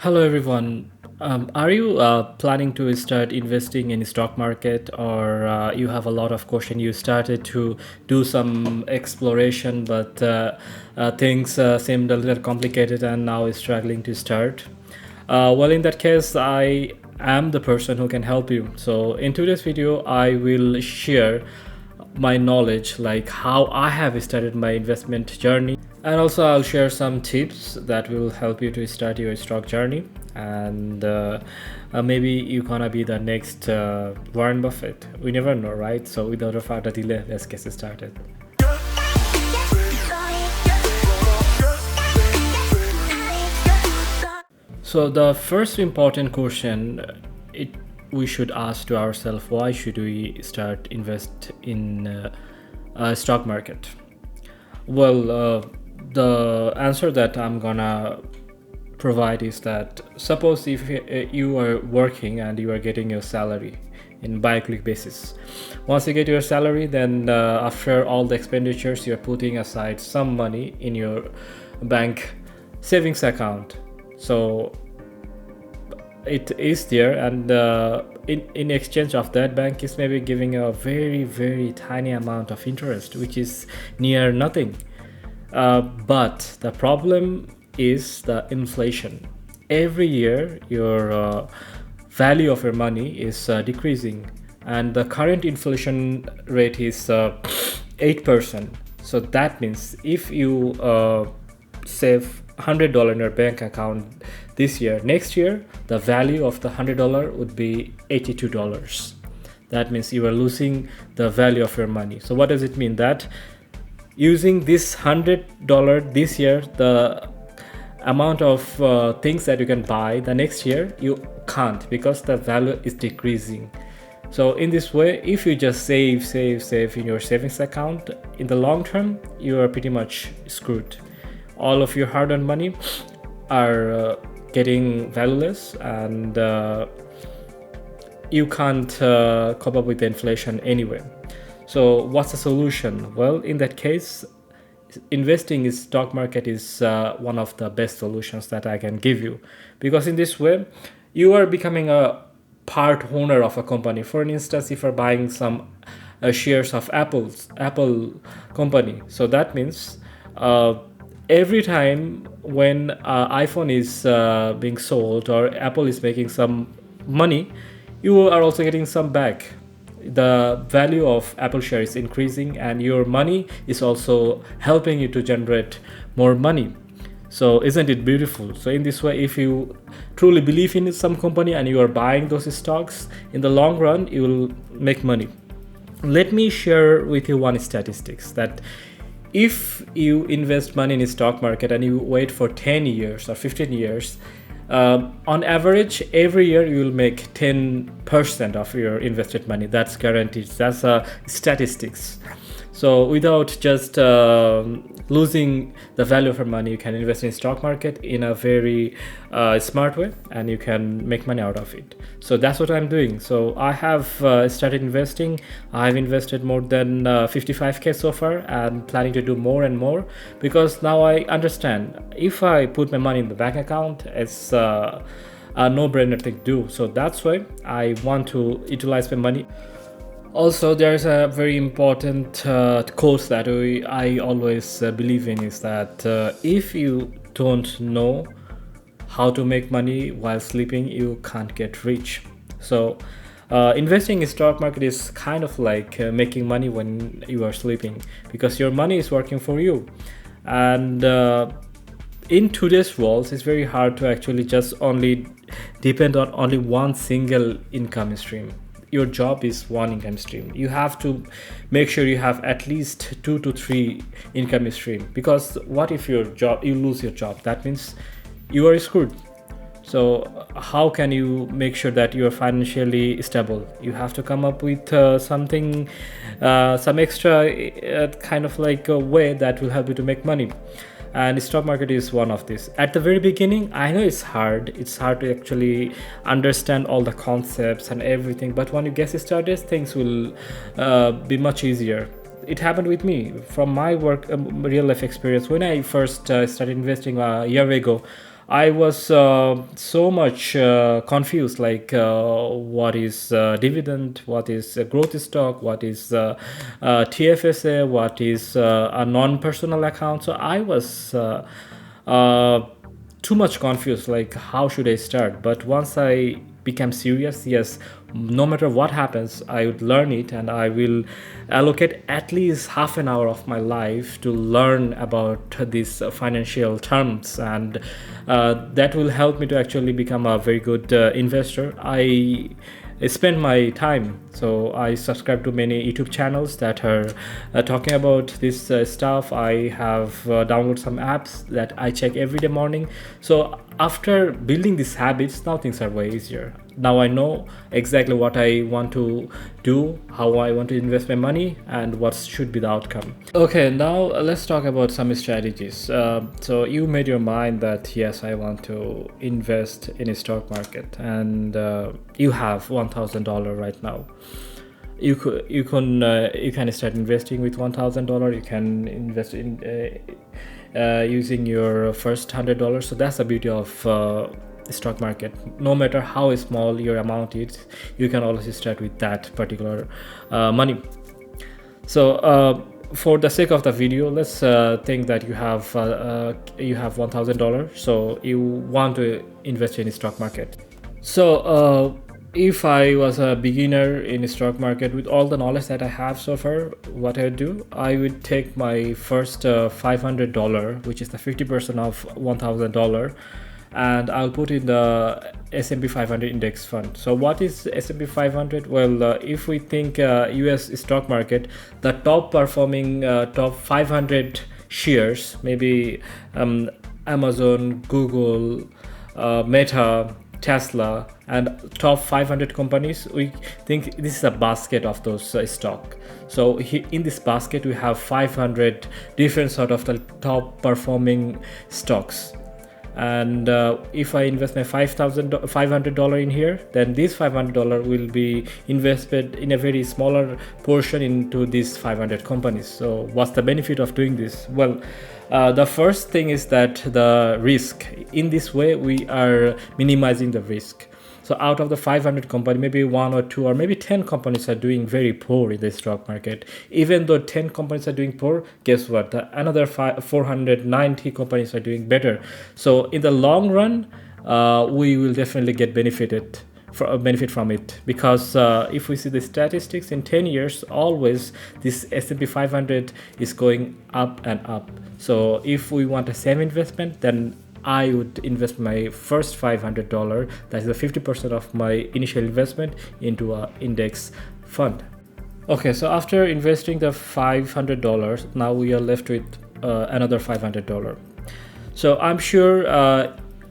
Hello everyone. Are you planning to start investing in stock market, or you have a lot of question? You started to do some exploration, but things seemed a little complicated, and now is struggling to start. Well, in that case, I am the person who can help you. So in today's video, I will share my knowledge, like how I have started my investment journey, and also I'll share some tips that will help you to start your stock journey. And maybe you're gonna be the next Warren Buffett. We never know, right? So without a further delay, let's get started. So the first important question, it we should ask to ourselves: why should we start invest in stock market? Well, the answer that I'm gonna provide is that suppose if you are working and you are getting your salary in bi-weekly basis. Once you get your salary, then after all the expenditures, you're putting aside some money in your bank savings account. So it is there, and in exchange of that, bank is maybe giving a very tiny amount of interest, which is near nothing. But the problem is the inflation. Every year your value of your money is decreasing, and the current inflation rate is 8%. So that means if you save $100 in your bank account this year, next year the value of the $100 would be $82. That means you are losing the value of your money. So what does it mean? That using this $100 this year, the amount of things that you can buy the next year, you can't, because the value is decreasing. So in this way, if you just save in your savings account, in the long term you are pretty much screwed. All of your hard-earned money are getting valueless, and you can't cope up with the inflation anyway. So what's the solution? Well, in that case, investing in stock market is one of the best solutions that I can give you, because in this way you are becoming a part owner of a company. For instance, if you're buying some shares of Apple company, so that means every time when iPhone is being sold or Apple is making some money, you are also getting some back. The value of Apple share is increasing, and your money is also helping you to generate more money. So isn't it beautiful? So in this way, if you truly believe in some company and you are buying those stocks, in the long run you will make money. Let me share with you one statistics, that if you invest money in the stock market and you wait for 10 years or 15 years, on average every year you will make 10% of your invested money. That's guaranteed. That's statistics. So without just losing the value of your money, you can invest in stock market in a very smart way, and you can make money out of it. So that's what I'm doing. So I have started investing. I've invested more than 55k so far, and planning to do more and more, because now I understand if I put my money in the bank account, it's a no-brainer thing to do. So that's why I want to utilize my money. Also, there's a very important quote that I always believe in, is that if you don't know how to make money while sleeping, you can't get rich. So investing in stock market is kind of like making money when you are sleeping, because your money is working for you. And in today's world, it's very hard to actually just only depend on only one single income stream. Your job is one income stream. You have to make sure you have at least 2 to 3 income stream, because what if you lose your job? That means you are screwed. So how can you make sure that you are financially stable? You have to come up with something, some extra kind of like a way that will help you to make money. And the stock market is one of these. At the very beginning, I know it's hard to actually understand all the concepts and everything, but when you get started, things will be much easier. It happened with me from my work, real life experience. When I first started investing a year ago, I was so much confused, like what is dividend, what is growth stock, what is TFSA, what is a non-personal account. So I was uh, too much confused, like how should I start. But once I became serious, yes, no matter what happens, I would learn it, and I will allocate at least half an hour of my life to learn about these financial terms, and that will help me to actually become a very good investor. I spend my time. So I subscribe to many YouTube channels that are talking about this stuff. I have downloaded some apps that I check every day morning. So after building these habits, now things are way easier. Now I know exactly what I want to do, how I want to invest my money, and what should be the outcome. Okay, now let's talk about some strategies. So you made your mind that yes, I want to invest in a stock market, and you have $1,000 right now. You can start investing with $1,000. You can invest in using your first $100. So that's the beauty of stock market. No matter how small your amount is, you can always start with that particular money. So for the sake of the video, let's think that you have $1,000. So you want to invest in the stock market. So if I was a beginner in the stock market with all the knowledge that I have so far, what I would do, I would take my first $500, which is the 50% of $1,000, and I'll put in the S&P 500 index fund. So what is S&P 500? Well, if we think US stock market, the top performing top 500 shares, maybe Amazon, Google, Meta, Tesla, and top 500 companies, we think this is a basket of those stock. So in this basket we have 500 different sort of the top performing stocks. And if I invest my $500 in here, then this $500 will be invested in a very smaller portion into these 500 companies. So what's the benefit of doing this? Well, the first thing is that the risk. In this way, we are minimizing the risk. So out of the 500 company, maybe 1 or 2 or maybe 10 companies are doing very poor in the stock market. Even though 10 companies are doing poor, guess what? Another 490 companies are doing better. So in the long run, we will definitely get benefit from it, because if we see the statistics in 10 years, always this S&P 500 is going up and up. So if we want a same investment, then I would invest my first $500, that is the 50% of my initial investment, into an index fund. Okay, so after investing the $500, now we are left with another $500. So I'm sure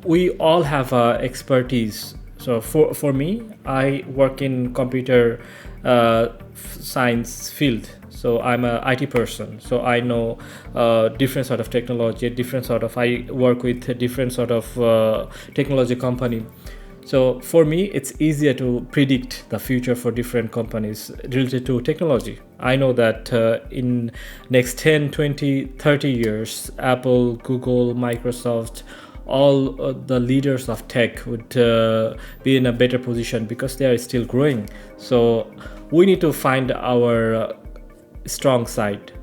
we all have expertise. So for me, I work in computer science field. So I'm a IT person. So I know different sort of technology, I work with different sort of technology company. So for me, it's easier to predict the future for different companies related to technology. I know that in next 10, 20, 30 years, Apple, Google, Microsoft, all the leaders of tech would be in a better position because they are still growing. So we need to find our strong side.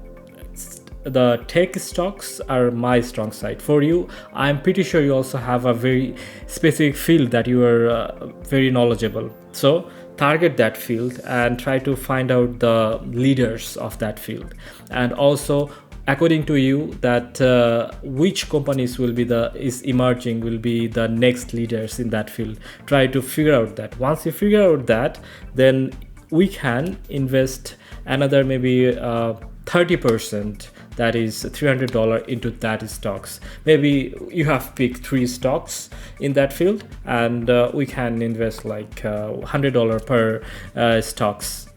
The tech stocks are my strong side. For you, I'm pretty sure you also have a very specific field that you are very knowledgeable. So target that field and try to find out the leaders of that field, and also according to you that which companies will be will be the next leaders in that field. Try to figure out that. Once you figure out that, then we can invest another maybe 30%, that is $300 into that stocks. Maybe you have picked 3 stocks in that field, and we can invest like $100 per stocks.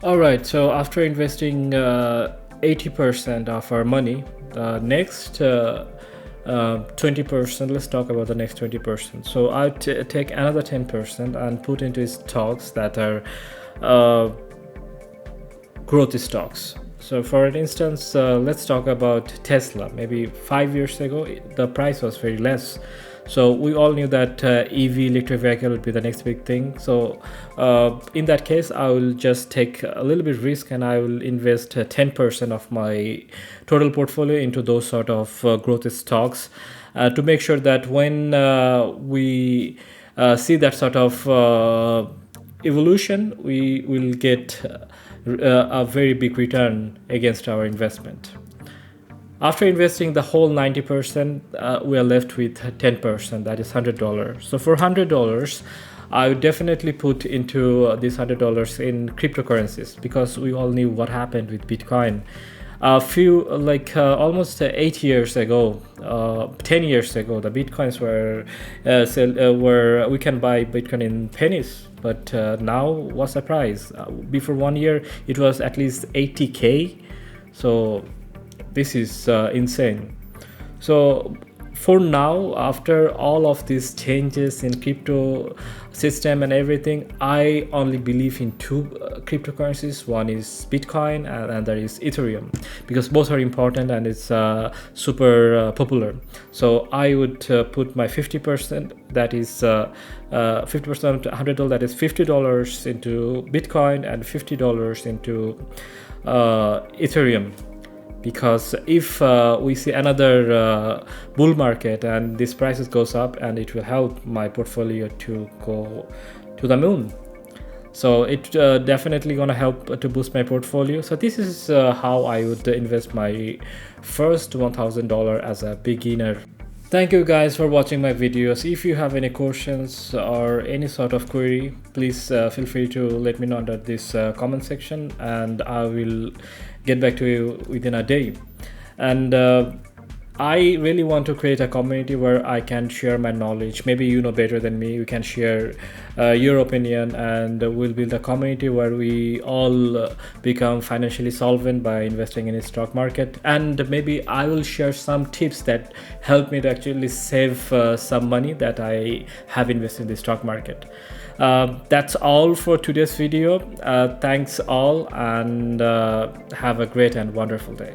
All right, so after investing 80% of our money, the next 20%, let's talk about the next 20%. So I'll take another 10% and put into stocks that are growth stocks. So for instance, let's talk about Tesla. Maybe 5 years ago, the price was very less. So we all knew that EV, electric vehicle, would be the next big thing. So in that case, I will just take a little bit risk and I will invest 10% of my total portfolio into those sort of growth stocks to make sure that when we see that sort of evolution, we will get a very big return against our investment. After investing the whole 90%, we are left with 10%, that is $100. So for $100, I would definitely put into this $100 in cryptocurrencies, because we all knew what happened with Bitcoin. A few, almost 8 years ago, 10 years ago, the Bitcoins were we can buy Bitcoin in pennies. But now, what's the price? Before 1 year, it was at least 80K. So this is insane. So for now, after all of these changes in crypto system and everything, I only believe in two cryptocurrencies. One is Bitcoin and there is Ethereum, because both are important and it's super popular. So I would put my 50%, that is 50% of $100, that is $50 into Bitcoin and $50 into Ethereum. Because if we see another bull market and this prices goes up, and it will help my portfolio to go to the moon. So it definitely gonna help to boost my portfolio. So this is how I would invest my first $1,000 as a beginner. Thank you guys for watching my videos. If you have any questions or any sort of query, please feel free to let me know under this comment section, and I will get back to you within a day. And I really want to create a community where I can share my knowledge. Maybe you know better than me. You can share your opinion, and we'll build a community where we all become financially solvent by investing in the stock market. And maybe I will share some tips that help me to actually save some money that I have invested in the stock market. That's all for today's video. Thanks all, and have a great and wonderful day.